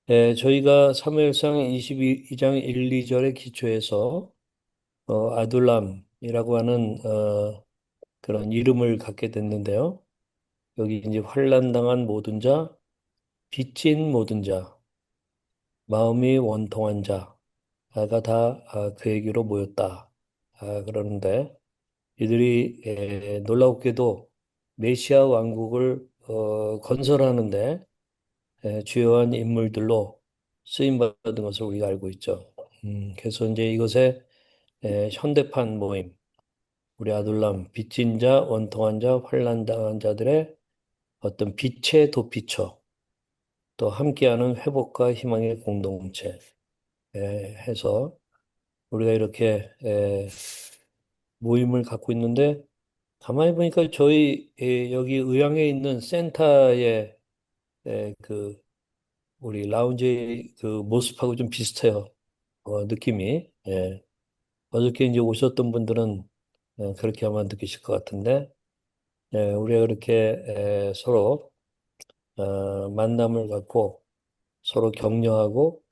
저희가 사무엘상 22장 1, 2절의 기초에서 아둘람이라고 하는 그런 이름을 갖게 됐는데요. 여기 이제 환난당한 모든 자, 빚진 모든 자, 마음이 원통한 자가 다 그에게로 모였다. 그러는데 이들이 놀랍게도 메시아 왕국을 건설하는데 주요한 인물들로 쓰임 받은 것을 우리가 알고 있죠. 그래서 이제 이것에 현대판 모임, 우리 아둘람, 빚진 자, 원통한 자, 환난 당한 자들의 어떤 빛의 도피처, 또 함께하는 회복과 희망의 공동체 해서 우리가 이렇게 모임을 갖고 있는데 가만히 보니까 저희 여기 의왕에 있는 센터의 그 우리 라운지 그 모습하고 좀 비슷해요. 느낌이. 예. 어저께 이제 오셨던 분들은 그렇게 아마 느끼실 것 같은데, 우리가 그렇게 서로 만남을 갖고 서로 격려하고,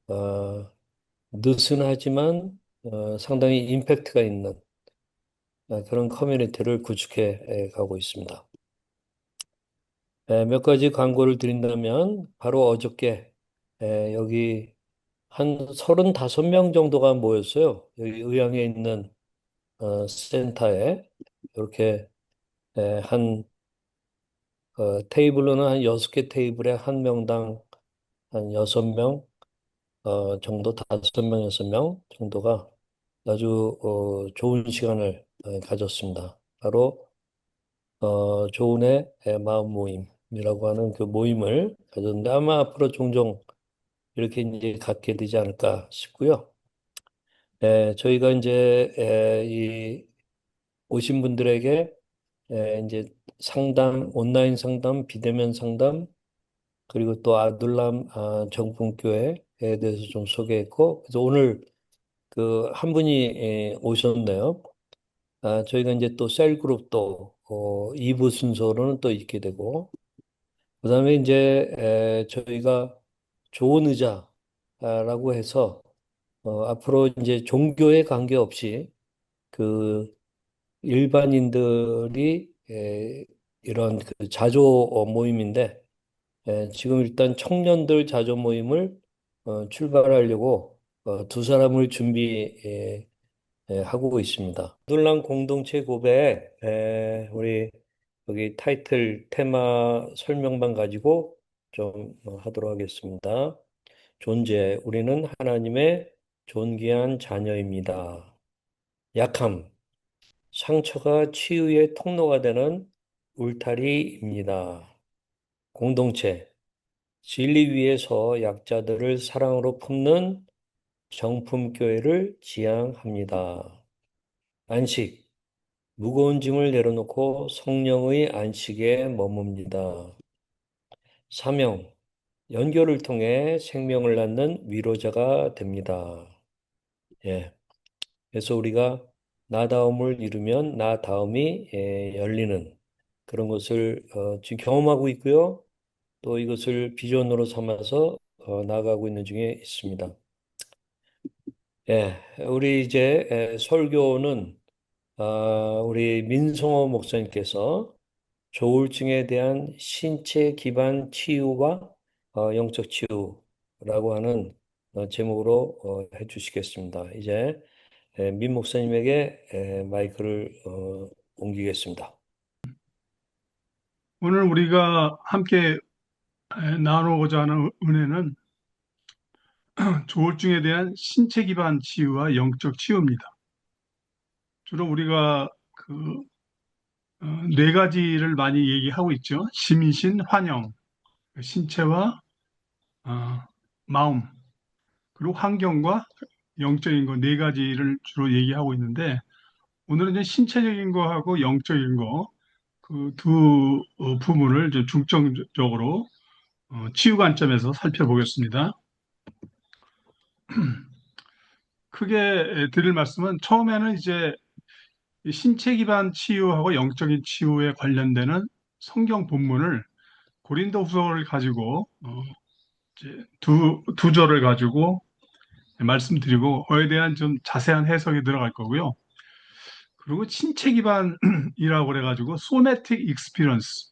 어, 느슨하지만 상당히 임팩트가 있는 그런 커뮤니티를 구축해 가고 있습니다. 몇 가지 광고를 드린다면, 바로 어저께 여기 한 35명 정도가 모였어요. 여기 의왕에 있는 센터에 이렇게 한 테이블로는 한 6개 테이블에 한 명당 한 6명 정도, 5명, 6명 정도가 아주 좋은 시간을 가졌습니다. 바로 조은의 마음 모임이라고 하는 그 모임을 가졌는데 아마 앞으로 종종 이렇게 이제 갖게 되지 않을까 싶고요. 저희가 이제 이 오신 분들에게 이제 상담, 온라인 상담, 비대면 상담, 그리고 또 아둘람 정품교회에 대해서 좀 소개했고, 그래서 오늘 그 한 분이 오셨네요. 저희가 이제 또 셀그룹도 2부 순서로는 또 있게 되고, 그다음에 이제 저희가 좋은 의자라고 해서 앞으로 이제 종교에 관계없이 그 일반인들이 이런 그 자조 모임인데 지금 일단 청년들 자조 모임을 출발하려고 두 사람을 준비하고 있습니다. 놀란 공동체 고백 우리 여기 타이틀 테마 설명만 가지고 좀 하도록 하겠습니다. 존재, 우리는 하나님의 존귀한 자녀입니다. 약함, 상처가 치유의 통로가 되는 울타리입니다. 공동체, 진리 위에서 약자들을 사랑으로 품는 정품교회를 지향합니다. 안식, 무거운 짐을 내려놓고 성령의 안식에 머뭅니다. 사명, 연결을 통해 생명을 낳는 위로자가 됩니다. 예. 그래서 우리가 나다움을 이루면 나다움이 열리는 그런 것을 지금 경험하고 있고요. 또 이것을 비전으로 삼아서 나아가고 있는 중에 있습니다. 예, 우리 이제 설교는 우리 민성호 목사님께서 조울증에 대한 신체 기반 치유와 영적 치유라고 하는 제목으로 해주시겠습니다. 이제 민 목사님에게 마이크를 옮기겠습니다. 오늘 우리가 함께 나누고자 하는 은혜는 조울증에 대한 신체 기반 치유와 영적 치유입니다. 주로 우리가 네 가지를 많이 얘기하고 있죠. 심신, 환영, 신체와 어, 마음, 그리고 환경과 영적인 거 네 가지를 주로 얘기하고 있는데 오늘은 이제 신체적인 거하고 영적인 거 그 두 부분을 이제 중점적으로 치유 관점에서 살펴보겠습니다. 크게 드릴 말씀은 처음에는 이제 이 신체 기반 치유하고 영적인 치유에 관련되는 성경 본문을 고린도후서를 가지고 이제 두 절을 가지고 말씀드리고, 그에 대한 좀 자세한 해석이 들어갈 거고요. 그리고 신체 기반이라고 그래가지고, 소매틱 익스피리언스.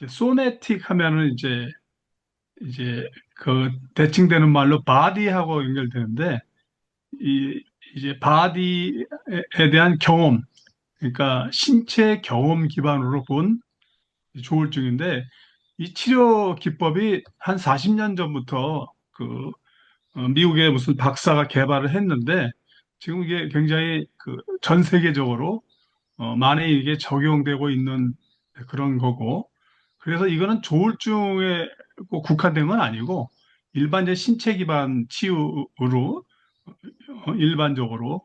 소매틱 하면은 이제 그 대칭되는 말로 바디하고 연결되는데, 이, 이제 바디에 대한 경험, 그러니까 신체 경험 기반으로 본 조울증인데, 이 치료 기법이 한 40년 전부터 미국의 무슨 박사가 개발을 했는데, 지금 이게 굉장히 전 세계적으로 많이 이게 적용되고 있는 그런 거고, 그래서 이거는 조울증에 꼭 국한된 건 아니고, 일반적 신체 기반 치유로 일반적으로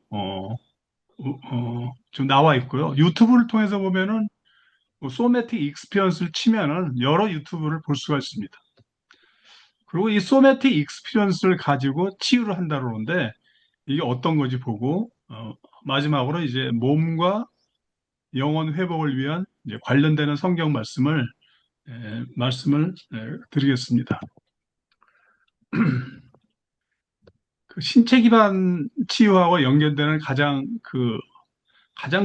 좀 나와 있고요. 유튜브를 통해서 보면은 뭐 소매틱 익스피리언스를 치면은 여러 유튜브를 볼 수가 있습니다. 그리고 이 소매틱 익스피리언스를 가지고 치유를 한다고 그러는데 이게 어떤 건지 보고 마지막으로 이제 몸과 영혼 회복을 위한 이제 관련되는 성경 말씀을 드리겠습니다. 그 신체 기반 치유하고 연결되는 가장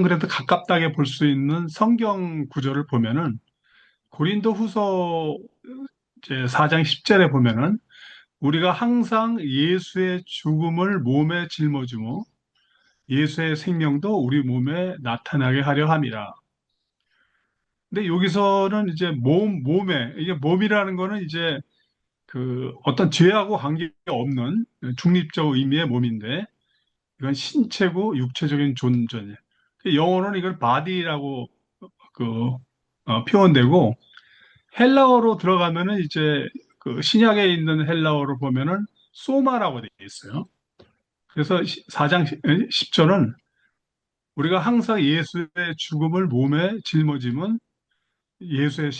그래도 가깝다게 볼 수 있는 성경 구절을 보면은 고린도 후서 제 4장 10절에 보면은 우리가 항상 예수의 죽음을 몸에 짊어지고 예수의 생명도 우리 몸에 나타나게 하려 함이라. 근데 여기서는 이제 이게 몸이라는 거는 이제 어떤 죄하고 관계가 없는 중립적 의미의 몸인데 이건 신체고 육체적인 존재예요. 영어로는 이걸 바디라고 그, 표현되고 헬라어로 들어가면은 이제 신약에 있는 헬라어로 보면은 소마라고 되어 있어요. 그래서 4장 10절은 우리가 항상 예수의 죽음을 몸에 짊어짐은 예수의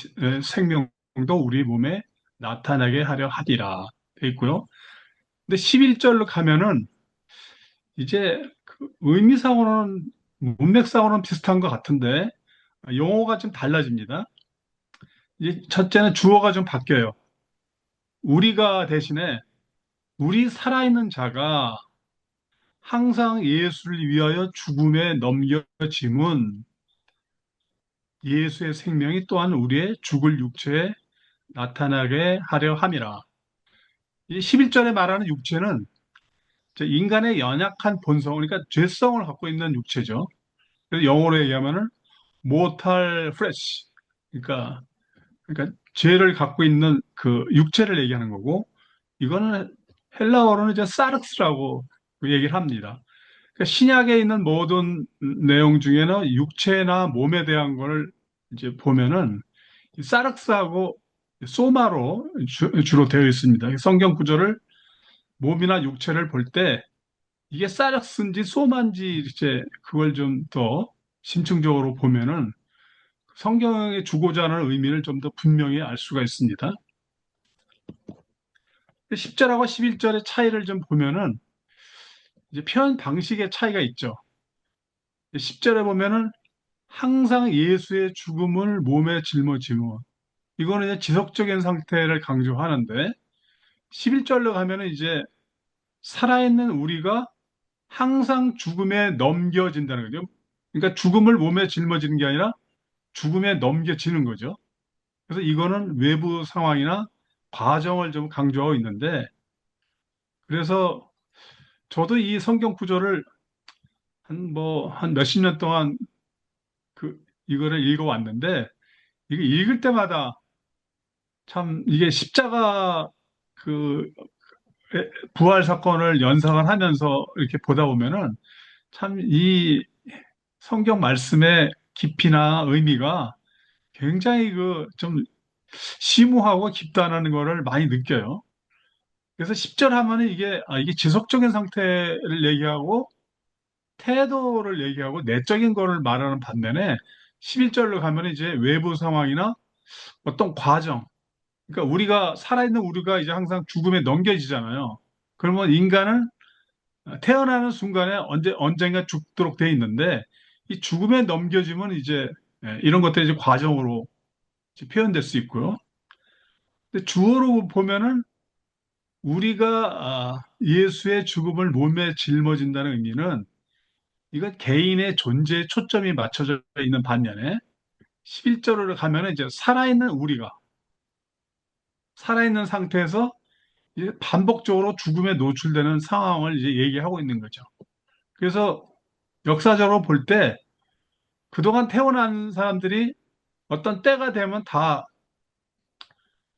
생명도 우리 몸에 나타나게 하려 하리라 되어 있고요. 근데 11절로 가면은 이제 의미상으로는 문맥상으로는 비슷한 것 같은데 용어가 좀 달라집니다. 이제 첫째는 주어가 좀 바뀌어요. 우리가 대신에 우리 살아있는 자가 항상 예수를 위하여 죽음에 넘겨짐은 예수의 생명이 또한 우리의 죽을 육체에 나타나게 하려 함이라. 이 11절에 말하는 육체는 인간의 연약한 본성, 그러니까 죄성을 갖고 있는 육체죠. 그래서 영어로 얘기하면은 mortal flesh, 그러니까 죄를 갖고 있는 그 육체를 얘기하는 거고, 이거는 헬라어로는 이제 사르스라고 얘기를 합니다. 그러니까 신약에 있는 모든 내용 중에는 육체나 몸에 대한 걸 이제 보면은 이 사르스하고 소마로 주로 되어 있습니다. 성경 구절을 몸이나 육체를 볼 때 이게 사르스인지 소마인지 이제 그걸 좀 더 심층적으로 보면은 성경에 주고자 하는 의미를 좀 더 분명히 알 수가 있습니다. 10절하고 11절의 차이를 좀 보면은 이제 표현 방식의 차이가 있죠. 10절에 보면은 항상 예수의 죽음을 몸에 짊어지고 이거는 이제 지속적인 상태를 강조하는데 11절로 가면은 이제 살아있는 우리가 항상 죽음에 넘겨진다는 거죠. 그러니까 죽음을 몸에 짊어지는 게 아니라 죽음에 넘겨지는 거죠. 그래서 이거는 외부 상황이나 과정을 좀 강조하고 있는데 그래서 저도 이 성경 구절을 한 몇십 년 동안 이거를 읽어왔는데 이게 읽을 때마다 참 이게 십자가 그 부활 사건을 연상을 하면서 이렇게 보다 보면은 참 이 성경 말씀의 깊이나 의미가 굉장히 좀 심오하고 깊다는 거를 많이 느껴요. 그래서 10절 하면은 이게 지속적인 상태를 얘기하고 태도를 얘기하고 내적인 거를 말하는 반면에 11절로 가면 이제 외부 상황이나 어떤 과정, 그러니까 살아있는 우리가 이제 항상 죽음에 넘겨지잖아요. 그러면 인간은 태어나는 순간에 언젠가 죽도록 돼 있는데 이 죽음에 넘겨지면 이제 이런 것들이 이제 과정으로 이제 표현될 수 있고요. 근데 주어로 보면은 우리가 예수의 죽음을 몸에 짊어진다는 의미는 이건 개인의 존재에 초점이 맞춰져 있는 반면에 11절을 가면은 이제 살아있는 우리가 살아있는 상태에서 이제 반복적으로 죽음에 노출되는 상황을 이제 얘기하고 있는 거죠. 그래서 역사적으로 볼 때 그동안 태어난 사람들이 어떤 때가 되면 다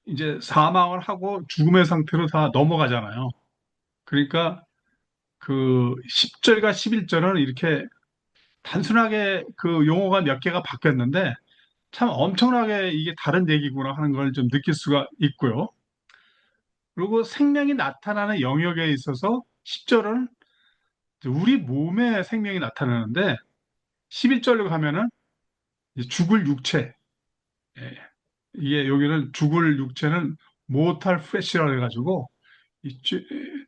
이제 사망을 하고 죽음의 상태로 다 넘어가잖아요. 그러니까 그 10절과 11절은 이렇게 단순하게 그 용어가 몇 개가 바뀌었는데 참 엄청나게 이게 다른 얘기구나 하는 걸 좀 느낄 수가 있고요. 그리고 생명이 나타나는 영역에 있어서 10절은 우리 몸에 생명이 나타나는데 11절로 가면은 이제 죽을 육체, 예, 이게 여기는 죽을 육체는 모탈 플래시라고 해가지고 이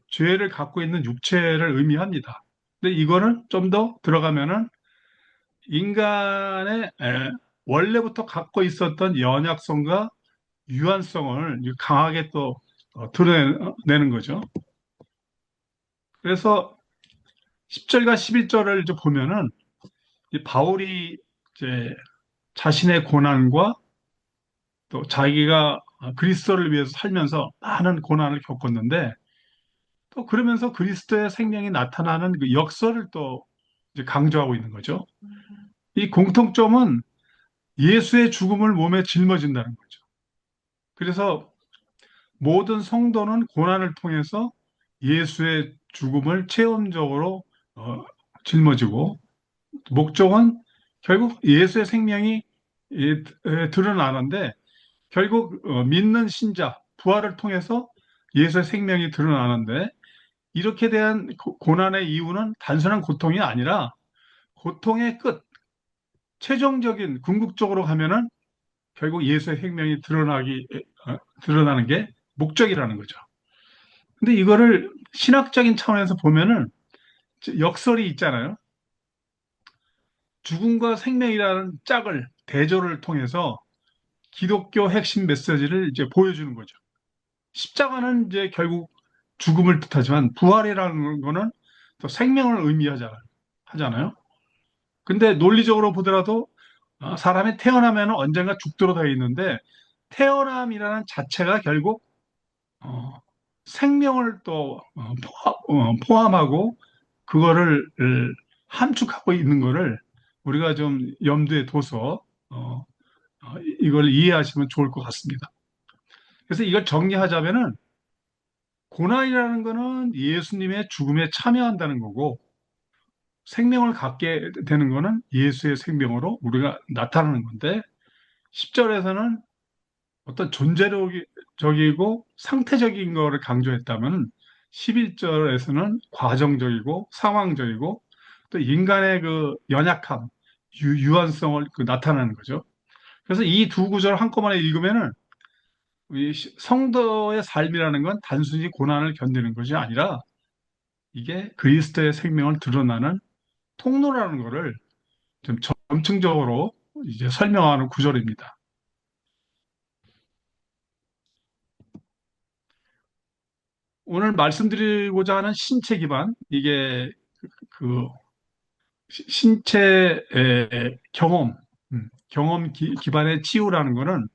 죄를 갖고 있는 육체를 의미합니다. 근데 이거는 좀 더 들어가면은 인간의 원래부터 갖고 있었던 연약성과 유한성을 강하게 또 드러내는 거죠. 그래서 10절과 11절을 이제 보면은 이 바울이 이제 자신의 고난과 또 자기가 그리스도를 위해서 살면서 많은 고난을 겪었는데 또 그러면서 그리스도의 생명이 나타나는 그 역설을 또 이제 강조하고 있는 거죠. 이 공통점은 예수의 죽음을 몸에 짊어진다는 거죠. 그래서 모든 성도는 고난을 통해서 예수의 죽음을 체험적으로 어, 짊어지고 목적은 결국 예수의 생명이 드러나는데 결국 믿는 신자 부활을 통해서 예수의 생명이 드러나는데 이렇게 대한 고난의 이유는 단순한 고통이 아니라 고통의 끝, 최종적인 궁극적으로 가면은 결국 예수의 생명이 드러나는 게 목적이라는 거죠. 근데 이거를 신학적인 차원에서 보면은 역설이 있잖아요. 죽음과 생명이라는 짝을, 대조를 통해서 기독교 핵심 메시지를 이제 보여주는 거죠. 십자가는 이제 결국 죽음을 뜻하지만 부활이라는 거는 또 생명을 하잖아요. 근데 논리적으로 보더라도 사람이 태어나면 언젠가 죽도록 되어 있는데 태어남이라는 자체가 결국 어, 생명을 또 포함하고 그거를 함축하고 있는 거를 우리가 좀 염두에 둬서 이걸 이해하시면 좋을 것 같습니다. 그래서 이걸 정리하자면은 고난이라는 거는 예수님의 죽음에 참여한다는 거고 생명을 갖게 되는 거는 예수의 생명으로 우리가 나타나는 건데 10절에서는 어떤 존재적이고 상태적인 거를 강조했다면 11절에서는 과정적이고 상황적이고 또 인간의 그 연약함, 유한성을 나타내는 거죠. 그래서 이 두 구절을 한꺼번에 읽으면은 이 성도의 삶이라는 건 단순히 고난을 견디는 것이 아니라 이게 그리스도의 생명을 드러나는 통로라는 것을 좀 점층적으로 이제 설명하는 구절입니다. 오늘 말씀드리고자 하는 신체 기반, 이게 그 신체의 경험 기반의 치유라는 거는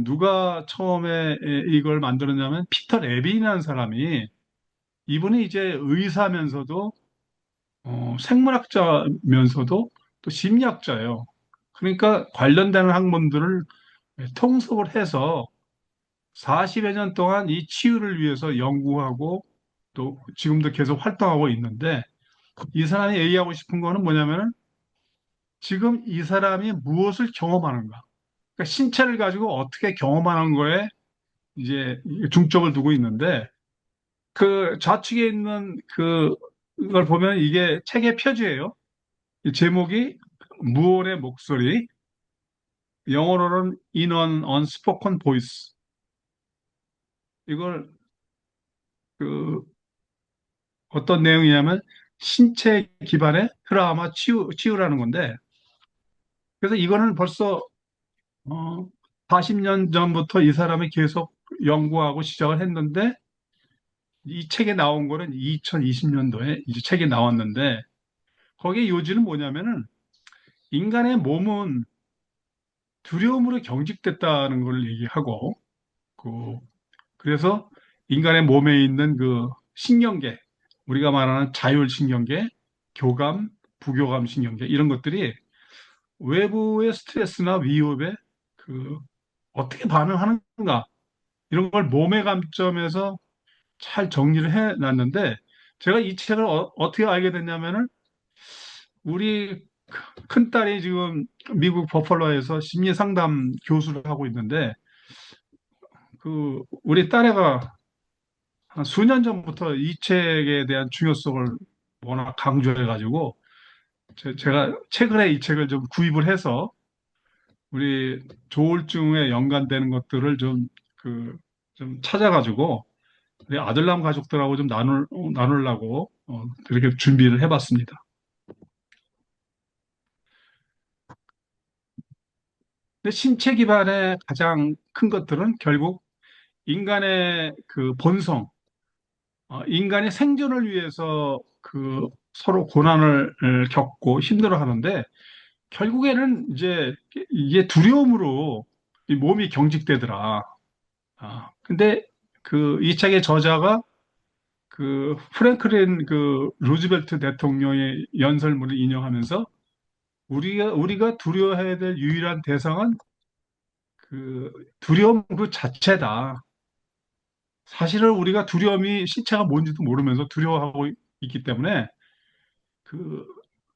누가 처음에 이걸 만들었냐면 피터 레빈이라는 사람이 이분이 이제 의사면서도 생물학자면서도 또 심리학자예요. 그러니까 관련되는 학문들을 통섭을 해서 40여 년 동안 이 치유를 위해서 연구하고 또 지금도 계속 활동하고 있는데 이 사람이 얘기하고 싶은 거는 뭐냐면은 지금 이 사람이 무엇을 경험하는가. 그러니까 신체를 가지고 어떻게 경험하는 거에 이제 중점을 두고 있는데 그 좌측에 있는 그걸 보면 이게 책의 표지예요. 이 제목이 무언의 목소리, 영어로는 In an Unspoken Voice. 이걸 그 어떤 내용이냐면 신체 기반의 트라우마 치유라는 건데 그래서 이거는 벌써 어, 40년 전부터 이 사람이 계속 연구하고 시작을 했는데 이 책에 나온 거는 2020년도에 이제 책이 나왔는데 거기에 요지는 뭐냐면은 인간의 몸은 두려움으로 경직됐다는 걸 얘기하고 그 그래서 인간의 몸에 있는 그 신경계 우리가 말하는 자율신경계, 교감, 부교감 신경계 이런 것들이 외부의 스트레스나 위협에 그 어떻게 반응하는가 이런 걸 몸의 감점에서 잘 정리를 해 놨는데 제가 이 책을 떻게 알게 됐냐면은 우리 큰딸이 지금 미국 버펄러에서 심리 상담 교수를 하고 있는데 그 우리 딸애가 한 수년 전부터 이 책에 대한 중요성을 워낙 강조해 가지고 제가 최근에 이 책을 좀 구입을 해서 우리 조울증에 연관되는 것들을 좀 찾아가지고 우리 아들남 가족들하고 좀 나누려고 이렇게 준비를 해봤습니다. 근데 신체 기반의 가장 큰 것들은 결국 인간의 그 본성, 인간의 생존을 위해서 그 서로 고난을 겪고 힘들어 하는데 결국에는 이제 이게 두려움으로 이 몸이 경직되더라. 근데 그 이 책의 저자가 그 프랭클린 그 루즈벨트 대통령의 연설문을 인용하면서 우리가 두려워해야 될 유일한 대상은 그 두려움 그 자체다. 사실은 우리가 두려움이 실체가 뭔지도 모르면서 두려워하고 있기 때문에 그,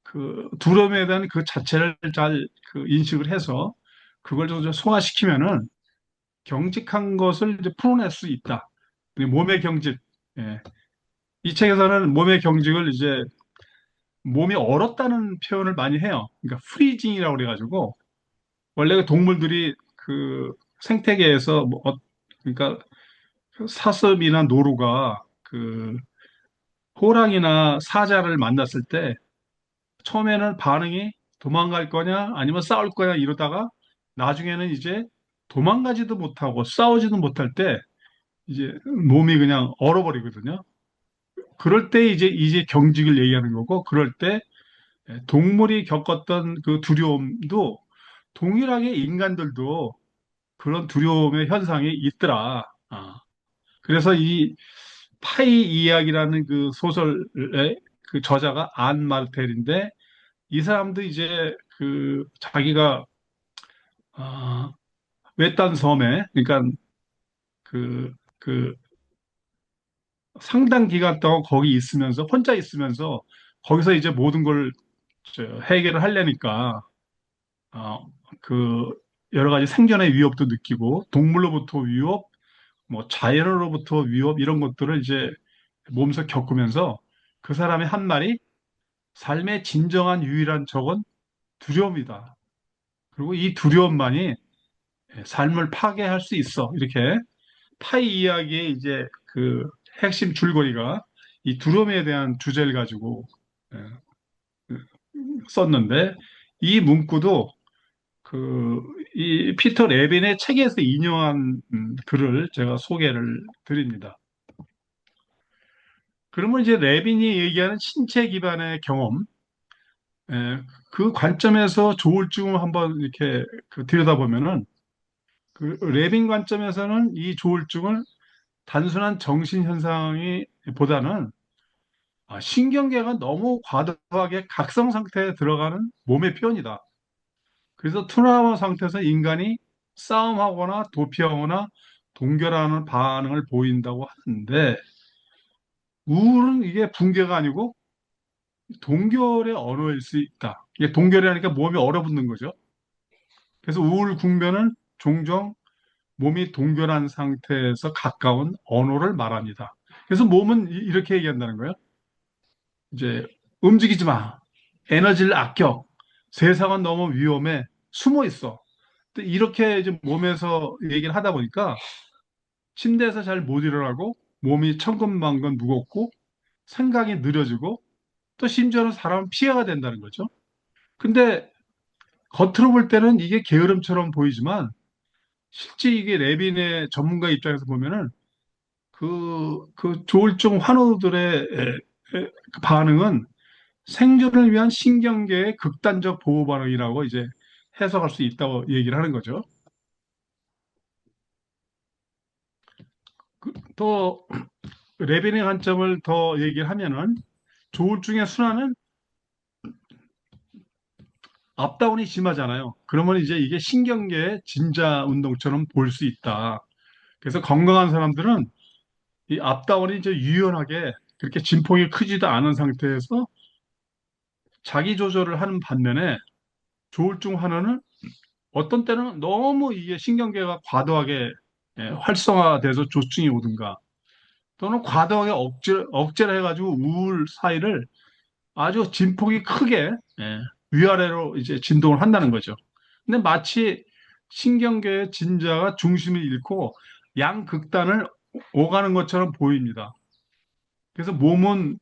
그 두려움에 대한 그 자체를 잘 그 인식을 해서 그걸 좀 소화시키면은 경직한 것을 이제 풀어낼 수 있다. 몸의 경직. 예. 이 책에서는 몸의 경직을 이제 몸이 얼었다는 표현을 많이 해요. 그러니까 프리징이라고 그래가지고 원래 그 동물들이 그 생태계에서 그러니까 사슴이나 노루가 그 호랑이나 사자를 만났을 때 처음에는 반응이 도망갈 거냐 아니면 싸울 거냐 이러다가 나중에는 이제 도망가지도 못하고 싸우지도 못할 때 이제 몸이 그냥 얼어버리거든요. 그럴 때 이제 경직을 얘기하는 거고 그럴 때 동물이 겪었던 그 두려움도 동일하게 인간들도 그런 두려움의 현상이 있더라. 그래서 이 파이 이야기라는 그 소설의 그 저자가 안 마르텔인데 이 사람도 이제 그 자기가 아, 외딴 섬에 그러니까 그 상당 기간 동안 거기 있으면서 혼자 있으면서 거기서 이제 모든 걸 해결을 하려니까 어, 그 여러 가지 생존의 위협도 느끼고 동물로부터 위협, 뭐 자연으로부터 위협 이런 것들을 이제 몸소 겪으면서 그 사람의 한 말이 삶의 진정한 유일한 적은 두려움이다. 그리고 이 두려움만이 삶을 파괴할 수 있어. 이렇게 파이 이야기의 이제 그 핵심 줄거리가 이 두려움에 대한 주제를 가지고 예, 썼는데 이 문구도 이 피터 레빈의 책에서 인용한 글을 제가 소개를 드립니다. 그러면 이제 레빈이 얘기하는 신체 기반의 경험, 예, 그 관점에서 조울증을 한번 이렇게 들여다보면은 그 레빈 관점에서는 이 조울증을 단순한 정신 현상이 보다는 신경계가 너무 과도하게 각성 상태에 들어가는 몸의 표현이다. 그래서 트라우마 상태에서 인간이 싸움하거나 도피하거나 동결하는 반응을 보인다고 하는데 우울은 이게 붕괴가 아니고 동결의 언어일 수 있다. 이게 동결이라니까 몸이 얼어붙는 거죠. 그래서 우울 국면은 종종 몸이 동결한 상태에서 가까운 언어를 말합니다. 그래서 몸은 이렇게 얘기한다는 거예요. 이제 움직이지 마. 에너지를 아껴. 세상은 너무 위험해. 숨어 있어. 이렇게 이제 몸에서 얘기를 하다 보니까 침대에서 잘 못 일어나고 몸이 천근만근 무겁고 생각이 느려지고 또 심지어는 사람은 피해가 된다는 거죠. 근데 겉으로 볼 때는 이게 게으름처럼 보이지만 실제 이게 레빈의 전문가 입장에서 보면은 그 조울증 환우들의 그 반응은 생존을 위한 신경계의 극단적 보호 반응이라고 이제 해석할 수 있다고 얘기를 하는 거죠. 또 레벨의 관점을 더 얘기를 하면은 조울증의 순환은 업다운이 심하잖아요. 그러면 이제 이게 신경계의 진자 운동처럼 볼 수 있다. 그래서 건강한 사람들은 이 업다운이 이제 유연하게 그렇게 진폭이 크지도 않은 상태에서 자기 조절을 하는 반면에 조울증 환원은 어떤 때는 너무 이게 신경계가 과도하게 활성화돼서 조증이 오든가 또는 과도하게 억제를 해가지고 우울 사이를 아주 진폭이 크게 위아래로 이제 진동을 한다는 거죠. 근데 마치 신경계의 진자가 중심을 잃고 양극단을 오가는 것처럼 보입니다. 그래서 몸은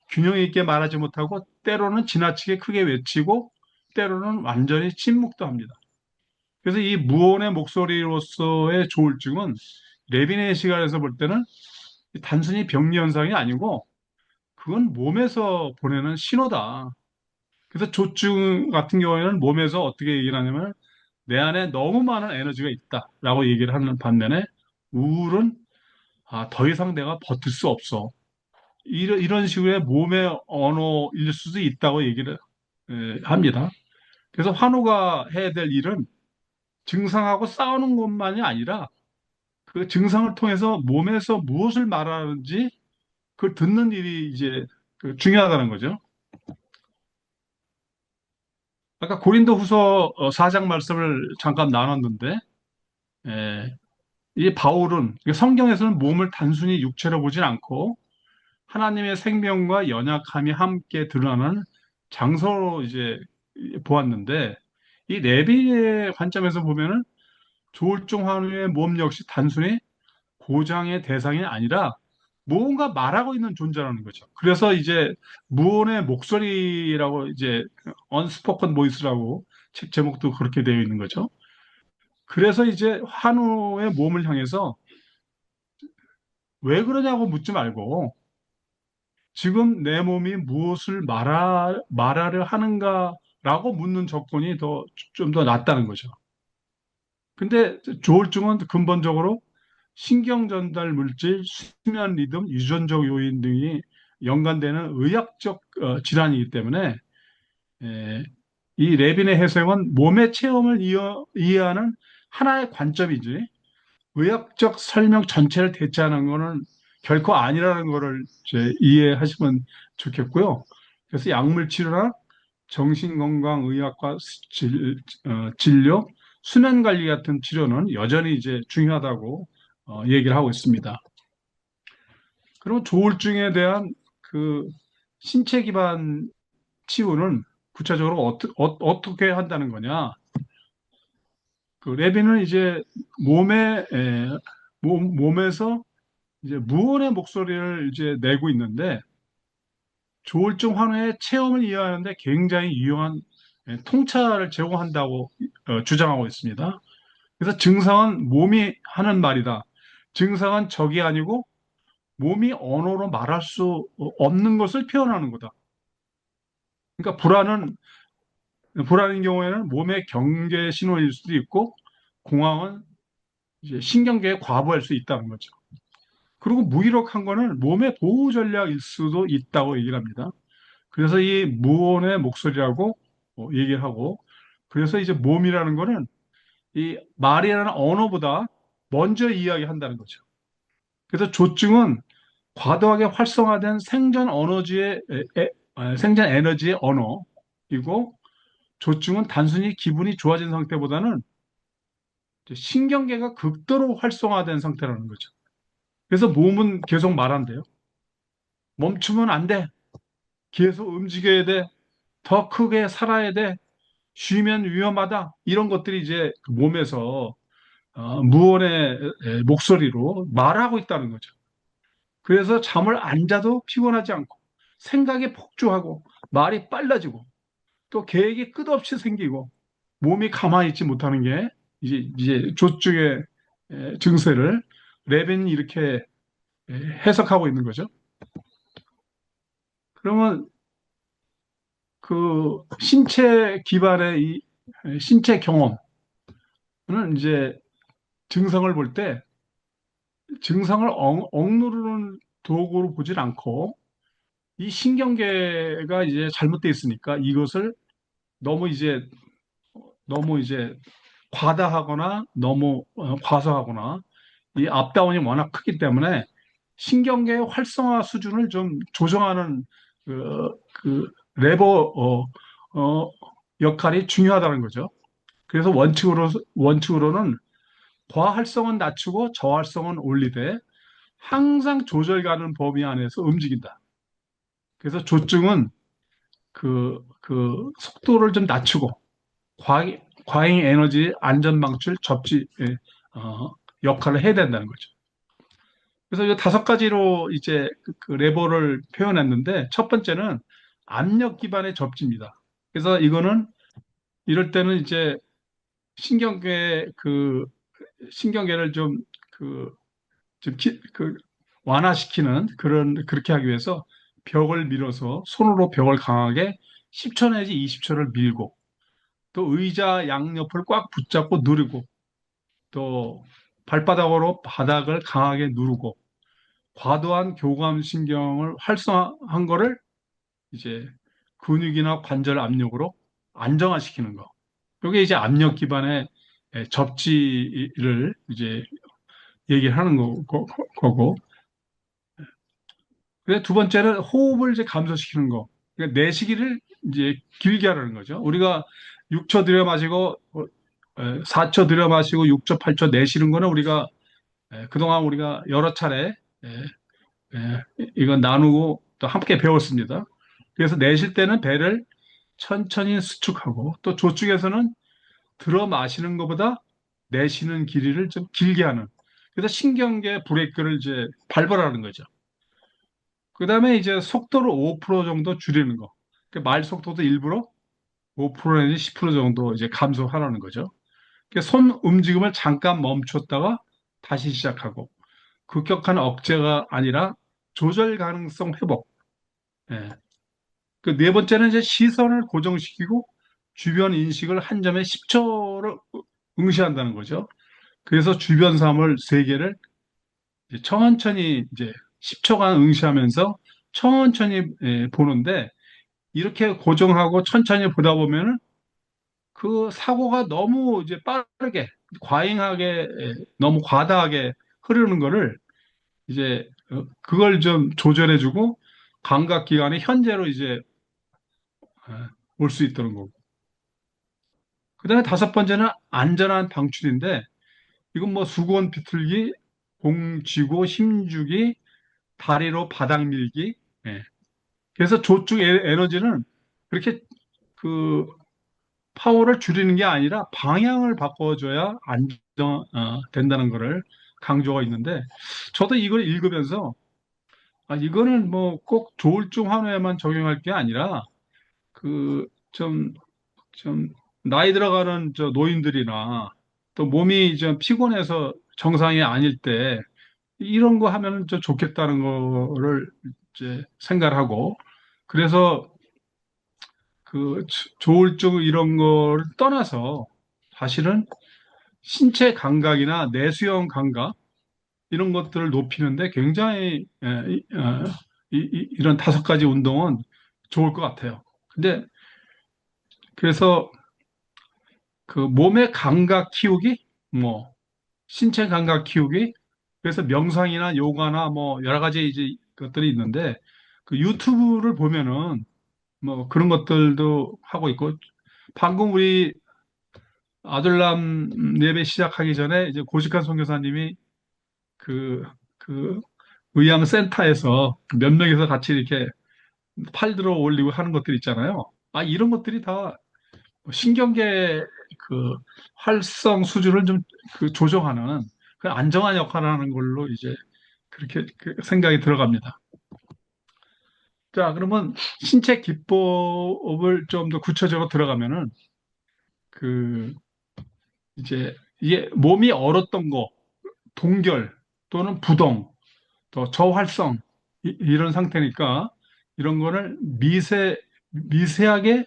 균형 있게 말하지 못하고 때로는 지나치게 크게 외치고 때로는 완전히 침묵도 합니다. 그래서 이 무언의 목소리로서의 조울증은 레빈의 시각에서 볼 때는 단순히 병리 현상이 아니고 그건 몸에서 보내는 신호다. 그래서 조증 같은 경우에는 몸에서 어떻게 얘기를 하냐면 내 안에 너무 많은 에너지가 있다라고 얘기를 하는 반면에 우울은 더 이상 내가 버틸 수 없어. 이런 식의 몸의 언어일 수도 있다고 얘기를 합니다. 그래서 환우가 해야 될 일은 증상하고 싸우는 것만이 아니라 그 증상을 통해서 몸에서 무엇을 말하는지 그걸 듣는 일이 이제 중요하다는 거죠. 아까 고린도 후서 4장 말씀을 잠깐 나눴는데, 에, 이 바울은 성경에서는 몸을 단순히 육체로 보진 않고 하나님의 생명과 연약함이 함께 드러나는 장소로 이제 보았는데, 이 레위의 관점에서 보면은 조울증 환우의 몸 역시 단순히 고장의 대상이 아니라 무언가 말하고 있는 존재라는 거죠. 그래서 이제 무언의 목소리라고 이제 unspoken voice라고 책 제목도 그렇게 되어 있는 거죠. 그래서 이제 환우의 몸을 향해서 왜 그러냐고 묻지 말고 지금 내 몸이 무엇을 말하려 하는가라고 묻는 접근이 좀 더 낫다는 거죠. 근데 조울증은 근본적으로 신경 전달 물질, 수면 리듬, 유전적 요인 등이 연관되는 의학적 질환이기 때문에 에, 이 레빈의 해석은 몸의 체험을 이해하는 하나의 관점이지 의학적 설명 전체를 대체하는 것은 결코 아니라는 것을 이제 이해하시면 좋겠고요. 그래서 약물 치료나 정신건강의학과 진료, 수면관리 같은 치료는 여전히 이제 중요하다고 얘기를 하고 있습니다. 그리고 조울증에 대한 그 신체 기반 치유는 구체적으로 어떻게 한다는 거냐? 그 레비는 이제 몸에서 이제 무언의 목소리를 이제 내고 있는데 조울증 환우의 체험을 이해하는데 굉장히 유용한 통찰을 제공한다고 주장하고 있습니다. 그래서 증상은 몸이 하는 말이다. 증상은 적이 아니고 몸이 언어로 말할 수 없는 것을 표현하는 거다. 그러니까 불안인 경우에는 몸의 경계 신호일 수도 있고 공황은 이제 신경계에 과부할 수 있다는 거죠. 그리고 무기력한 거는 몸의 보호 전략일 수도 있다고 얘기를 합니다. 그래서 이 무언의 목소리라고 얘기를 하고 그래서 이제 몸이라는 거는 이 말이라는 언어보다 먼저 이야기한다는 거죠. 그래서 조증은 과도하게 활성화된 생전 에너지의 언어이고 조증은 단순히 기분이 좋아진 상태보다는 신경계가 극도로 활성화된 상태라는 거죠. 그래서 몸은 계속 말한대요. 멈추면 안 돼. 계속 움직여야 돼. 더 크게 살아야 돼. 쉬면 위험하다. 이런 것들이 이제 그 몸에서 무언의 목소리로 말하고 있다는 거죠. 그래서 잠을 안 자도 피곤하지 않고 생각이 폭주하고 말이 빨라지고 또 계획이 끝없이 생기고 몸이 가만히 있지 못하는 게 이제 조증의 증세를 레빈이 이렇게 해석하고 있는 거죠. 그러면 그 신체 기반의 이 신체 경험은 이제 증상을 볼 때 증상을 억누르는 도구로 보질 않고 이 신경계가 이제 잘못되어 있으니까 이것을 너무 이제 너무 이제 과다하거나 너무 과소하거나 이 업다운이 워낙 크기 때문에 신경계의 활성화 수준을 좀 조정하는 그 레버 역할이 중요하다는 거죠. 그래서 원칙으로는 과활성은 낮추고 저활성은 올리되 항상 조절가는 범위 안에서 움직인다. 그래서 조증은 그 속도를 좀 낮추고 과잉 에너지 안전 방출 접지 역할을 해야 된다는 거죠. 그래서 이 5가지로 이제 그 레버를 표현했는데 첫 번째는 압력 기반의 접지입니다. 그래서 이거는 이럴 때는 이제 신경계 신경계를 그, 그 완화시키는 그렇게 하기 위해서 벽을 밀어서 손으로 벽을 강하게 10초 내지 20초를 밀고 또 의자 양옆을 꽉 붙잡고 누르고 또 발바닥으로 바닥을 강하게 누르고 과도한 교감신경을 활성화한 거를 이제 근육이나 관절 압력으로 안정화시키는 거. 이게 이제 압력 기반의 접지를 이제 얘기를 하는 거고. 그래 두 번째는 호흡을 이제 감소시키는 거. 그러니까 내쉬기를 이제 길게 하라는 거죠. 우리가 6초 들여 마시고 4초 들여 마시고 6초, 8초 내쉬는 거는 우리가 그동안 우리가 여러 차례 이건 나누고 또 함께 배웠습니다. 그래서 내쉴 때는 배를 천천히 수축하고 또 조축에서는 들어 마시는 것보다 내쉬는 길이를 좀 길게 하는. 그래서 신경계 브레이크를 이제 밟으라는 거죠. 그 다음에 이제 속도를 5% 정도 줄이는 거. 말 속도도 일부러 5% 내지 10% 정도 이제 감소하라는 거죠. 손 움직임을 잠깐 멈췄다가 다시 시작하고 급격한 억제가 아니라 조절 가능성 회복. 예. 그 네 번째는 이제 시선을 고정시키고 주변 인식을 한 점에 10초를 응시한다는 거죠. 그래서 주변 사물 세 개를 이제 천천히 이제 10초간 응시하면서 천천히 보는데 이렇게 고정하고 천천히 보다 보면은 그 사고가 너무 이제 빠르게 과잉하게 너무 과다하게 흐르는 거를 이제 그걸 좀 조절해주고 감각 기관이 현재로 이제 올 수 있도록 거고. 그다음에 5번째는 안전한 방출인데 이건 뭐 수건 비틀기, 공 쥐고 힘주기, 다리로 바닥 밀기. 예. 그래서 조축 에너지는 그렇게 그 파워를 줄이는 게 아니라 방향을 바꿔줘야 된다는 거를 강조가 있는데 저도 이걸 읽으면서 이거는 뭐 꼭 조울증 환우에만 적용할 게 아니라 그 좀 나이 들어가는 저 노인들이나 또 몸이 좀 피곤해서 정상이 아닐 때 이런 거 하면은 좀 좋겠다는 거를 이제 생각을 하고 그래서 그 조울증 이런 거를 떠나서 사실은 신체 감각이나 내수형 감각 이런 것들을 높이는데 굉장히 이런 5가지 운동은 좋을 것 같아요. 근데 그래서 그 몸의 감각 키우기, 뭐 신체 감각 키우기, 그래서 명상이나 요가나 뭐 여러 가지 이제 것들이 있는데 그 유튜브를 보면은 뭐 그런 것들도 하고 있고 방금 우리 아들람 예배 시작하기 전에 이제 고식한 선교사님이 그, 그 의향센터에서 몇 명이서 같이 이렇게 팔 들어 올리고 하는 것들 있잖아요. 이런 것들이 다 신경계 그 활성 수준을 좀 조정하는 그 안정한 역할을 하는 걸로 이제 그렇게 생각이 들어갑니다. 자, 그러면 신체 기법을 좀 더 구체적으로 들어가면은 그 이제 이게 몸이 얼었던 거, 동결 또는 부동 또 저활성 이런 상태니까 이런 거를 미세하게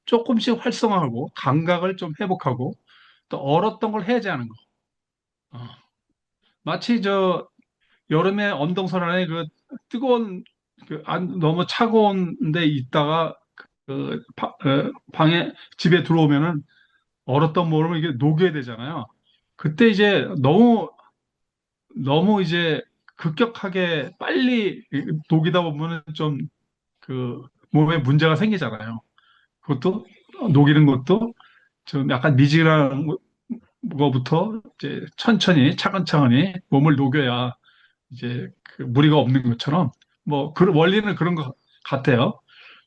조금씩 활성화하고 감각을 좀 회복하고 또 얼었던 걸 해제하는 거. 어. 마치 저 여름에 언동선 안에 그 뜨거운 너무 차가운 데 있다가 방에 집에 들어오면은 얼었던 몸을 이게 녹여야 되잖아요. 그때 이제 너무 이제 급격하게 빨리 녹이다 보면은 좀 그 몸에 문제가 생기잖아요. 그것도 녹이는 것도 좀 약간 미지근한 거부터 이제 천천히 차근차근히 몸을 녹여야 이제 그 무리가 없는 것처럼 뭐 그 원리는 그런 것 같아요.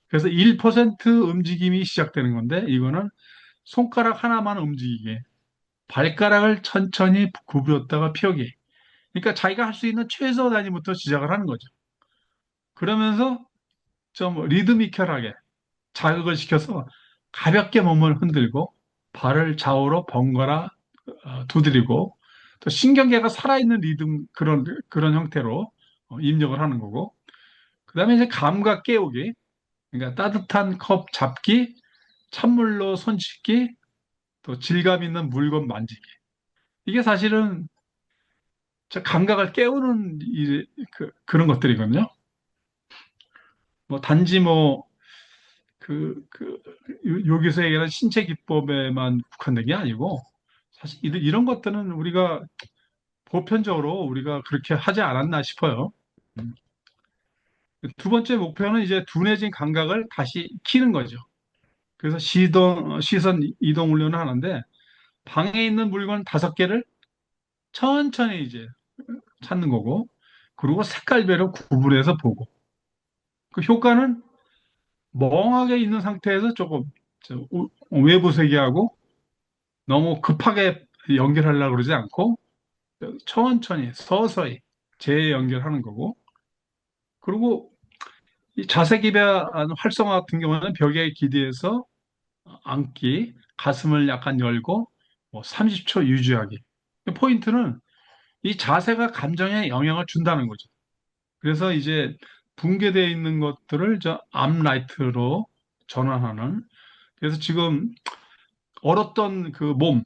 그래서 1% 움직임이 시작되는 건데 이거는 손가락 하나만 움직이게 발가락을 천천히 굽혔다가 펴기. 그러니까 자기가 할 수 있는 최소 단위부터 시작을 하는 거죠. 그러면서 좀 리드미컬하게 자극을 시켜서 가볍게 몸을 흔들고 발을 좌우로 번갈아 두드리고 또 신경계가 살아있는 리듬 그런 형태로 입력을 하는 거고 그다음에 이제 감각 깨우기 그러니까 따뜻한 컵 잡기 찬물로 손 씻기 또 질감 있는 물건 만지기 이게 사실은 저 감각을 깨우는 그런 것들이거든요. 뭐 단지 뭐 여기서 얘기하는 신체 기법에만 국한된 게 아니고 사실 이런 것들은 우리가 보편적으로 우리가 그렇게 하지 않았나 싶어요. 음. 두 번째 목표는 이제 둔해진 감각을 다시 키는 거죠. 그래서 시선 이동 훈련을 하는데 방에 있는 물건 5개를 천천히 이제 찾는 거고 그리고 색깔별로 구분해서 보고 그 효과는 멍하게 있는 상태에서 조금 외부 세계하고 너무 급하게 연결하려고 그러지 않고 천천히 서서히 재연결하는 거고 그리고 이 자세 기반 활성화 같은 경우는 벽에 기대서 앉기, 가슴을 약간 열고 뭐 30초 유지하기. 포인트는 이 자세가 감정에 영향을 준다는 거죠. 그래서 이제 붕괴되어 있는 것들을 저 암라이트로 전환하는 그래서 지금 얼었던 그 몸,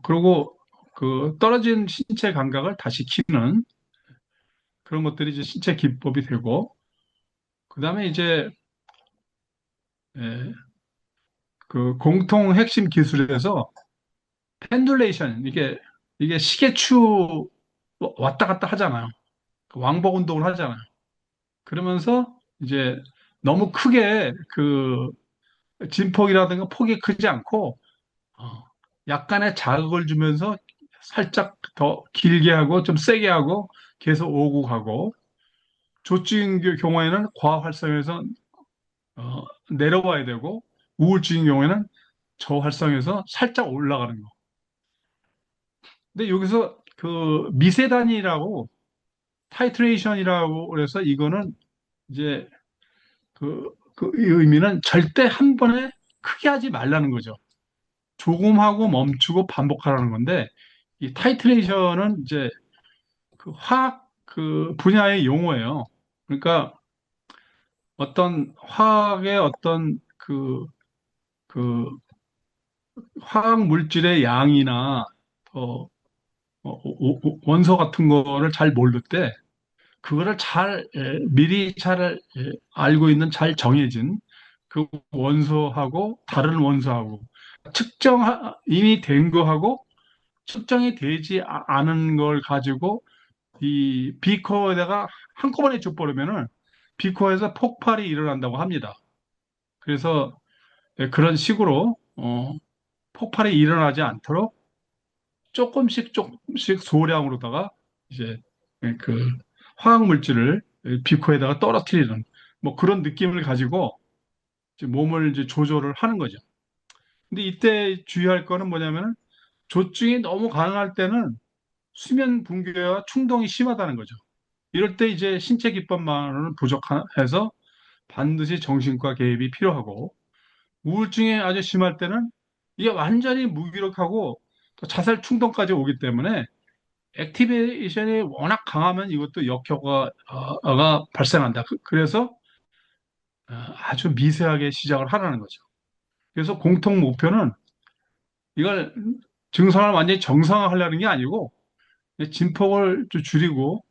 그리고 그 떨어진 신체 감각을 다시 키는 그런 것들이 이제 신체 기법이 되고, 그 다음에 이제, 예, 그 공통 핵심 기술에서 펜듈레이션, 이게 시계추 왔다 갔다 하잖아요. 그 왕복 운동을 하잖아요. 그러면서 이제 너무 크게 진폭이라든가 폭이 크지 않고, 어, 약간의 자극을 주면서 살짝 더 길게 하고 좀 세게 하고 계속 오고 가고 조증 경우에는 과활성에서 내려와야 되고 우울증인 경우에는 저활성에서 살짝 올라가는 거. 근데 여기서 그 미세단위라고 타이트레이션이라고 그래서 이거는 이제 이 의미는 절대 한 번에 크게 하지 말라는 거죠. 조금 하고 멈추고 반복하라는 건데 이 타이트레이션은 이제 그 화학 그 분야의 용어예요. 그러니까 어떤 화학의 어떤 그 화학 물질의 양이나 어, 원소 같은 거를 잘 모를 때 그거를 미리 잘 알고 있는 잘 정해진 그 원소하고 다른 원소하고 이미 된 거하고 측정이 되지 않은 걸 가지고 이 비커에다가 한꺼번에 줘버리면은 비커에서 폭발이 일어난다고 합니다. 그래서 그런 식으로 폭발이 일어나지 않도록 조금씩 소량으로다가 이제 그 화학 물질을 비커에다가 떨어뜨리는 뭐 그런 느낌을 가지고 이제 몸을 이제 조절을 하는 거죠. 근데 이때 주의할 거는 뭐냐면은 조증이 너무 강할 때는 수면 붕괴와 충동이 심하다는 거죠. 이럴 때 이제 신체 기법만으로는 부족해서 반드시 정신과 개입이 필요하고 우울증이 아주 심할 때는 이게 완전히 무기력하고 또 자살 충동까지 오기 때문에 액티베이션이 워낙 강하면 이것도 역효과가 발생한다. 그래서 아주 미세하게 시작을 하라는 거죠. 그래서 공통 목표는 이걸 증상을 완전히 정상화하려는 게 아니고 진폭을 좀 줄이고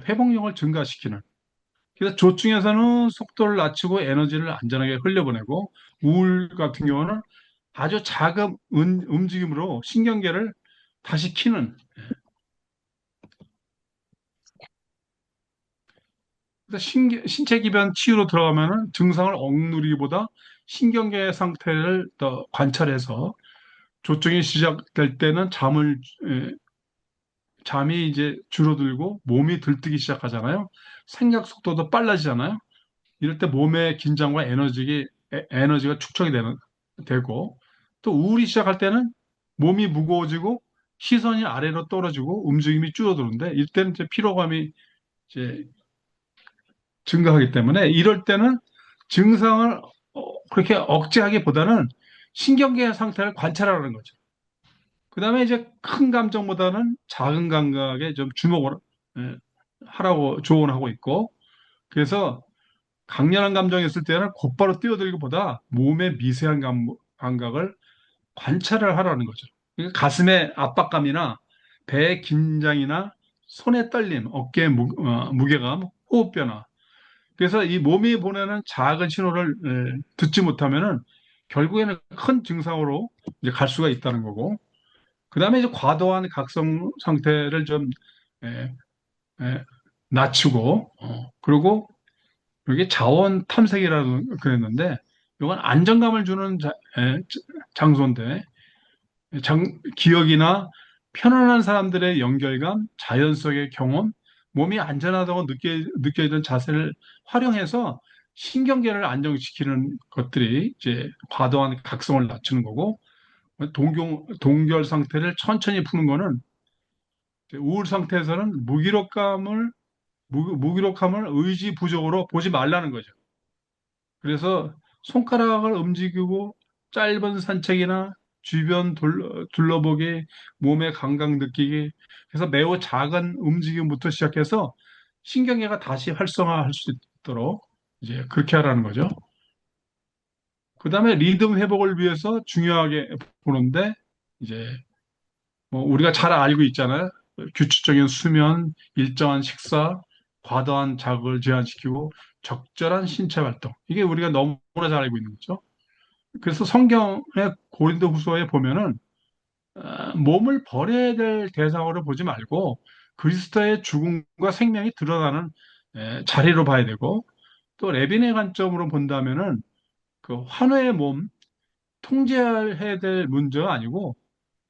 회복력을 증가시키는. 그래서 조증에서는 속도를 낮추고 에너지를 안전하게 흘려보내고 우울 같은 경우는 아주 작은 움직임으로 신경계를 다시 키는. 그래서 신체 기변 치유로 들어가면은 증상을 억누르기보다 신경계 상태를 더 관찰해서 조증이 시작될 때는 잠이 이제 줄어들고 몸이 들뜨기 시작하잖아요. 생각 속도도 빨라지잖아요. 이럴 때 몸의 긴장과 에너지가 되고, 또 우울이 시작할 때는 몸이 무거워지고 시선이 아래로 떨어지고 움직임이 줄어드는데, 이때는 이제 피로감이 이제 증가하기 때문에 이럴 때는 증상을 그렇게 억제하기보다는 신경계 상태를 관찰하는 거죠. 그 다음에 이제 큰 감정보다는 작은 감각에 좀 주목을 예, 하라고 조언하고 있고, 그래서 강렬한 감정이 있을 때는 곧바로 뛰어들기보다 몸의 미세한 감각을 관찰을 하라는 거죠. 그러니까 가슴의 압박감이나 배의 긴장이나 손의 떨림, 어깨의 무게감, 호흡 변화. 그래서 이 몸이 보내는 작은 신호를 듣지 못하면은 결국에는 큰 증상으로 이제 갈 수가 있다는 거고. 그 다음에 이제 과도한 각성 상태를 좀 에, 에, 낮추고, 그리고 이게 자원 탐색이라고 그랬는데, 이건 안정감을 주는 장소인데, 기억이나 편안한 사람들의 연결감, 자연 속의 경험, 몸이 안전하다고 느껴지는 자세를 활용해서 신경계를 안정시키는 것들이 이제 과도한 각성을 낮추는 거고, 동결 상태를 천천히 푸는 거는 우울 상태에서는 무기력함을 의지 부족으로 보지 말라는 거죠. 그래서 손가락을 움직이고 짧은 산책이나 주변 둘러보기, 몸의 감각 느끼기, 그래서 매우 작은 움직임부터 시작해서 신경계가 다시 활성화할 수 있도록 이제 그렇게 하라는 거죠. 그 다음에 리듬 회복을 위해서 중요하게 보는데, 이제 뭐 우리가 잘 알고 있잖아요. 규칙적인 수면, 일정한 식사, 과도한 자극을 제한시키고 적절한 신체 활동. 이게 우리가 너무나 잘 알고 있는 거죠. 그래서 성경의 고린도후서에 보면은 몸을 버려야 될 대상으로 보지 말고 그리스도의 죽음과 생명이 드러나는 자리로 봐야 되고, 또 레빈의 관점으로 본다면은 그 환우의 몸 통제해야 될 문제가 아니고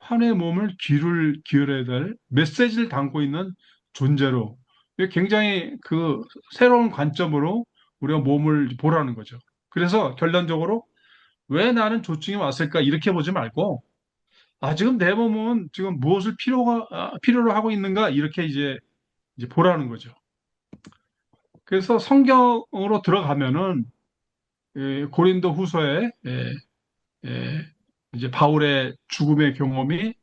환의 몸을 귀를 기울여야 될 메시지를 담고 있는 존재로, 이게 굉장히 그 새로운 관점으로 우리가 몸을 보라는 거죠. 그래서 결론적으로 왜 나는 조증이 왔을까 이렇게 보지 말고, 지금 내 몸은 지금 무엇을 필요로 하고 있는가 이렇게 이제 보라는 거죠. 그래서 성경으로 들어가면은 고린도 후서에 이제 바울의 죽음의 경험이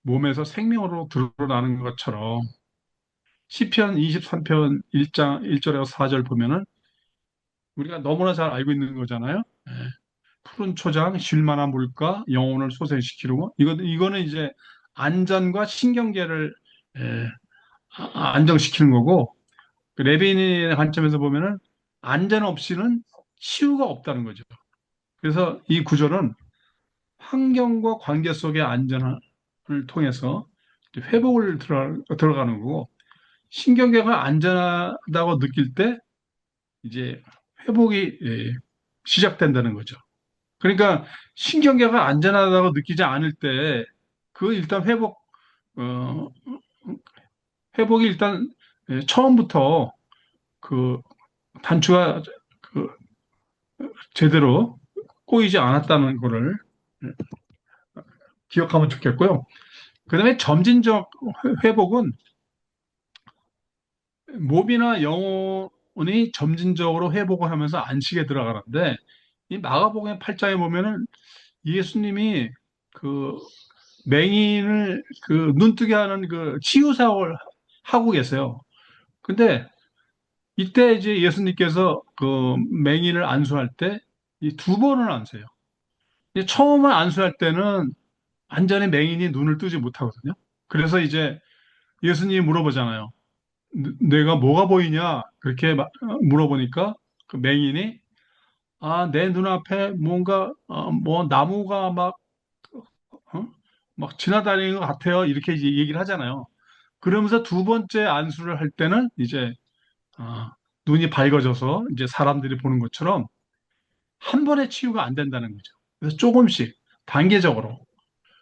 몸에서 생명으로 드러나는 것처럼 시편 23편 1장 1절에서 4절 보면은 우리가 너무나 잘 알고 있는 거잖아요. 예. 푸른 초장, 쉴만한 물가, 영혼을 소생시키고, 이거는 이제 안전과 신경계를 예, 안정시키는 거고, 그 레빈의 관점에서 보면은 안전 없이는 치유가 없다는 거죠. 그래서 이 구절은 환경과 관계 속의 안전을 통해서 회복을 들어가는 거고, 신경계가 안전하다고 느낄 때 이제 회복이 시작된다는 거죠. 그러니까 신경계가 안전하다고 느끼지 않을 때 그 일단 어, 회복이 일단 처음부터 그 단추가 그 제대로 꼬이지 않았다는 거를 기억하면 좋겠고요. 그다음에 점진적 회복은 몸이나 영혼이 점진적으로 회복을 하면서 안식에 들어가는데, 이 마가복음 8장에 보면은 예수님이 그 맹인을 그 눈뜨게 하는 그 치유 사역을 하고 계세요. 근데 이때 이제 예수님께서 그 맹인을 안수할 때 이 두 번을 안수해요. 이제 처음을 안수할 때는 완전히 맹인이 눈을 뜨지 못하거든요. 그래서 이제 예수님이 물어보잖아요. 내가 뭐가 보이냐? 그렇게 물어보니까 그 맹인이 내 눈앞에 뭔가 뭐 나무가 어? 막 지나다니는 것 같아요. 이렇게 이제 얘기를 하잖아요. 그러면서 두 번째 안수를 할 때는 이제 아, 눈이 밝아져서 이제 사람들이 보는 것처럼 한 번에 치유가 안 된다는 거죠. 그래서 조금씩 단계적으로.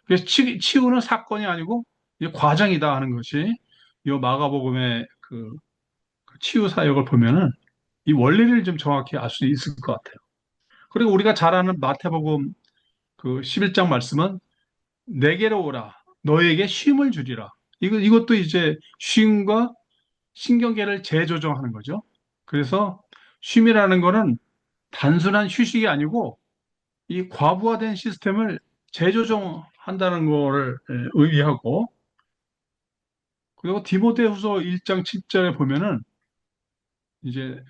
그래서 치유는 사건이 아니고 이제 과정이다 하는 것이 이 마가복음의 그 치유 사역을 보면은 이 원리를 좀 정확히 알 수 있을 것 같아요. 그리고 우리가 잘 아는 마태복음 그 11장 말씀은 내게로 오라. 너에게 쉼을 주리라. 이것도 이제 쉼과 신경계를 재조정하는 거죠. 그래서 쉼이라는 거는 단순한 휴식이 아니고 이 과부하된 시스템을 재조정한다는 거를 의미하고 그리고 디모데후서 1장 7절에 보면은 이제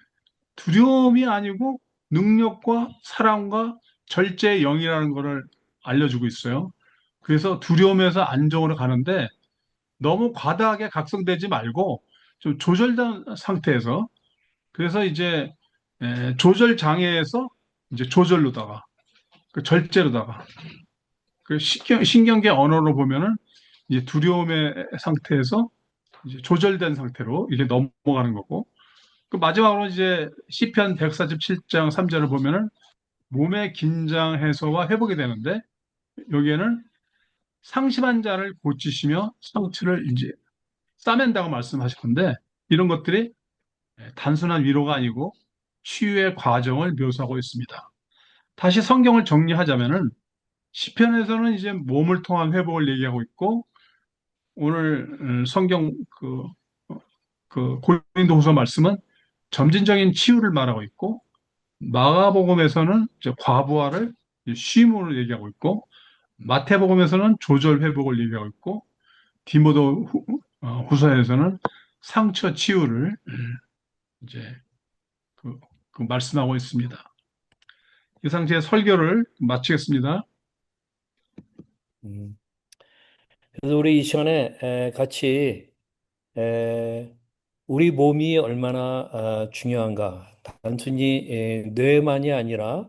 두려움이 아니고 능력과 사랑과 절제의 영이라는 거를 알려주고 있어요. 그래서 두려움에서 안정으로 가는데 너무 과다하게 각성되지 말고 좀 조절된 상태에서 그래서 이제 조절 장애에서 이제 조절로다가 그 절제로다가 그 신경계 언어로 보면은 이제 두려움의 상태에서 이제 조절된 상태로 이게 넘어가는 거고 그 마지막으로 이제 시편 147장 3절을 보면은 몸의 긴장 해소와 회복이 되는데 여기에는 상심한 자를 고치시며 상처를 이제 싸맨다고 말씀하셨는데 이런 것들이 단순한 위로가 아니고 치유의 과정을 묘사하고 있습니다. 다시 성경을 정리하자면은 시편에서는 이제 몸을 통한 회복을 얘기하고 있고 오늘 성경 그 고린도후서 말씀은 점진적인 치유를 말하고 있고 마가복음에서는 이제 과부하를 쉼으로 얘기하고 있고 마태복음에서는 조절 회복을 얘기하고 있고 디모데 후서에서는 상처 치유를 이제 그, 그 말씀하고 있습니다. 이상 제 설교를 마치겠습니다. 음. 그래서 우리 이 시간에 같이 에, 우리 몸이 얼마나 중요한가. 단순히 뇌만이 아니라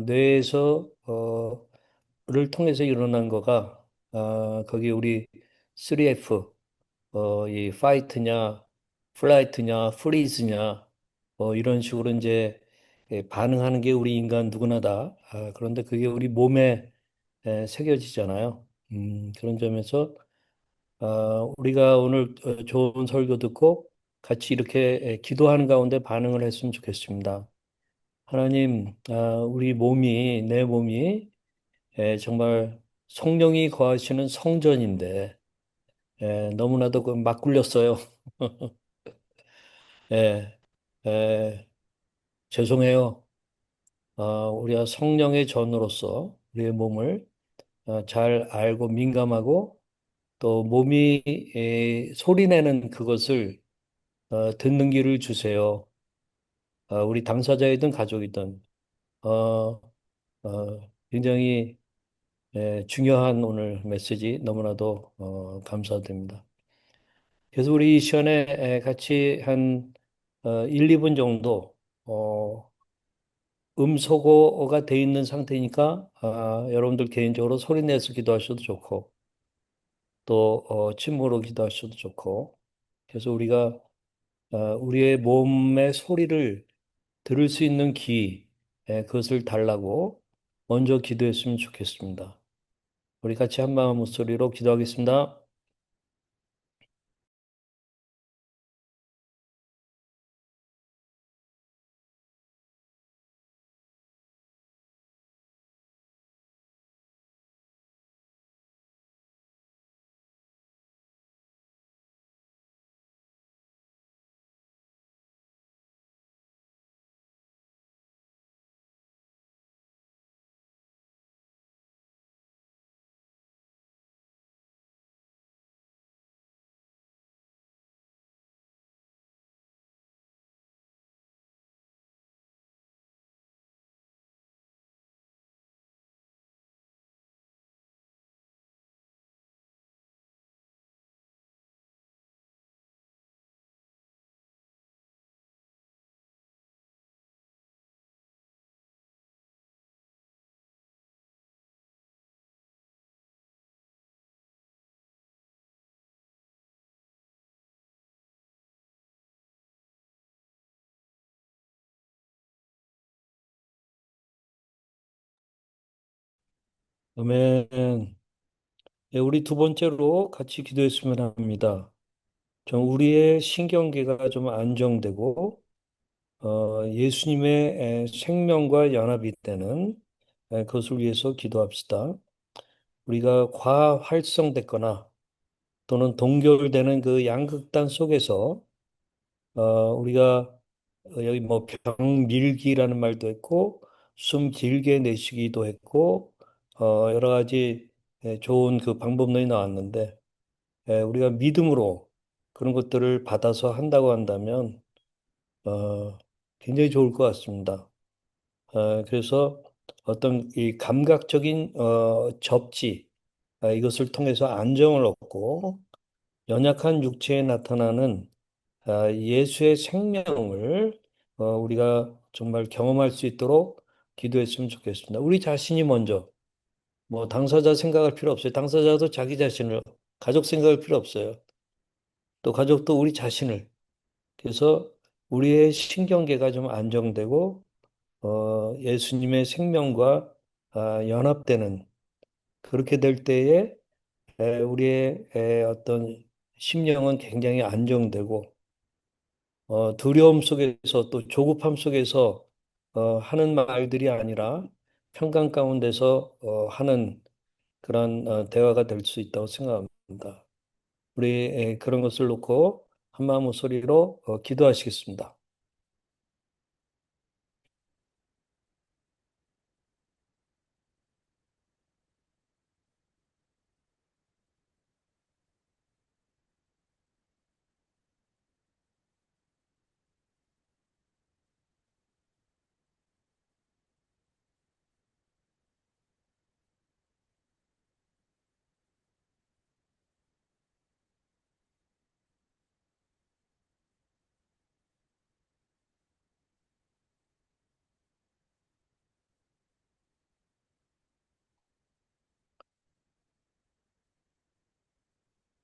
뇌에서 를 통해서 일어난 거가 거기 우리 3F 이 파이트냐 플라이트냐 프리즈냐 이런 식으로 이제 반응하는 게 우리 인간 누구나 다 그런데 그게 우리 몸에 새겨지잖아요. 그런 점에서 우리가 오늘 좋은 설교 듣고 같이 이렇게 기도하는 가운데 반응을 했으면 좋겠습니다. 하나님, 우리 몸이, 내 몸이 정말 성령이 거하시는 성전인데 너무나도 막 굴렸어요. 예, 죄송해요. 우리가 성령의 전으로서 우리의 몸을 잘 알고 민감하고 또 몸이 소리내는 그것을 듣는 길을 주세요. 우리 당사자이든 가족이든 어, 굉장히 중요한 오늘 메시지 너무나도 감사드립니다. 그래서 우리 이 시간에 같이 한 1, 2분 정도 음소거가 돼 있는 상태니까 여러분들 개인적으로 소리 내서 기도하셔도 좋고 또 침으로 기도하셔도 좋고 그래서 우리가 우리의 몸의 소리를 들을 수 있는 귀 그것을 달라고 먼저 기도했으면 좋겠습니다. 우리 같이 한 마음 한 목소리로 기도하겠습니다. 아멘. 예, 우리 두 번째로 같이 기도했으면 합니다. 좀 우리의 신경계가 좀 안정되고 예수님의 생명과 연합이 되는 그것을 위해서 기도합시다. 우리가 과활성됐거나 또는 동결되는 그 양극단 속에서 우리가 여기 뭐 병밀기라는 말도 했고 숨 길게 내쉬기도 했고 여러 가지 좋은 그 방법론이 나왔는데 우리가 믿음으로 그런 것들을 받아서 한다고 한다면 어, 굉장히 좋을 것 같습니다. 그래서 어떤 이 감각적인 접지 이것을 통해서 안정을 얻고 연약한 육체에 나타나는 예수의 생명을 우리가 정말 경험할 수 있도록 기도했으면 좋겠습니다. 우리 자신이 먼저 뭐 당사자 생각할 필요 없어요. 당사자도 자기 자신을 가족 생각할 필요 없어요. 또 가족도 우리 자신을 그래서 우리의 신경계가 좀 안정되고 예수님의 생명과 연합되는 그렇게 될 때에 우리의 어떤 심령은 굉장히 안정되고 두려움 속에서 또 조급함 속에서 하는 말들이 아니라 평강 가운데서 하는 그런 대화가 될 수 있다고 생각합니다. 우리 그런 것을 놓고 한마음 목소리로 기도하시겠습니다.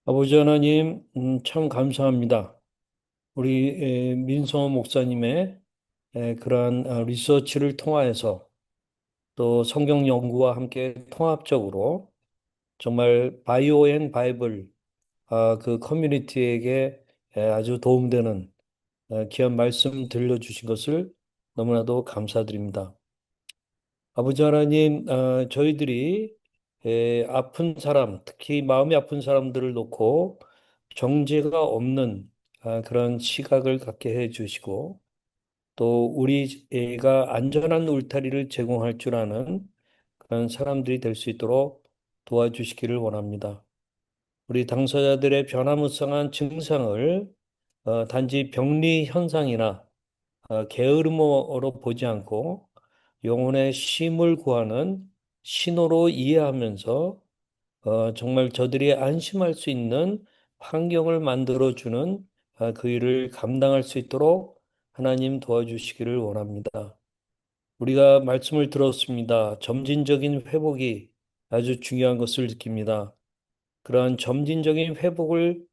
아버지 하나님, 참 감사합니다. 우리 민성호 목사님의 그러한 리서치를 통하여서 또 성경 연구와 함께 통합적으로 정말 바이오 앤 바이블 그 커뮤니티에게 아주 도움되는 귀한 말씀 들려주신 것을 너무나도 감사드립니다. 아버지 하나님, 저희들이 아픈 사람, 특히 마음이 아픈 사람들을 놓고 정죄가 없는 그런 시각을 갖게 해 주시고 또 우리가 안전한 울타리를 제공할 줄 아는 그런 사람들이 될 수 있도록 도와주시기를 원합니다. 우리 당사자들의 변화무쌍한 증상을 단지 병리 현상이나 게으름으로 보지 않고 영혼의 쉼을 구하는 신호로 이해하면서 정말 저들이 안심할 수 있는 환경을 만들어주는 그 일을 감당할 수 있도록 하나님 도와주시기를 원합니다. 우리가 말씀을 들었습니다. 점진적인 회복이 아주 중요한 것을 느낍니다. 그러한 점진적인 회복을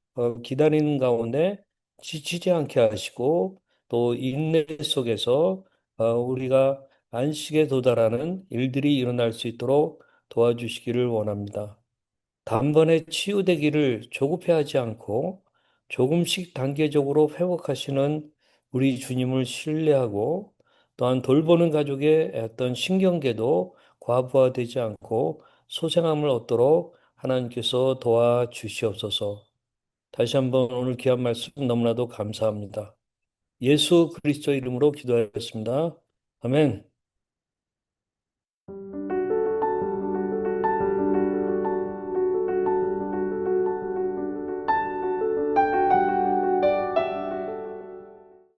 기다리는 가운데 지치지 않게 하시고 또 인내 속에서 우리가 안식에 도달하는 일들이 일어날 수 있도록 도와주시기를 원합니다. 단번에 치유되기를 조급해하지 않고 조금씩 단계적으로 회복하시는 우리 주님을 신뢰하고 또한 돌보는 가족의 어떤 신경계도 과부하되지 않고 소생함을 얻도록 하나님께서 도와주시옵소서. 다시 한번 오늘 귀한 말씀 너무나도 감사합니다. 예수 그리스도 이름으로 기도하였습니다. 아멘.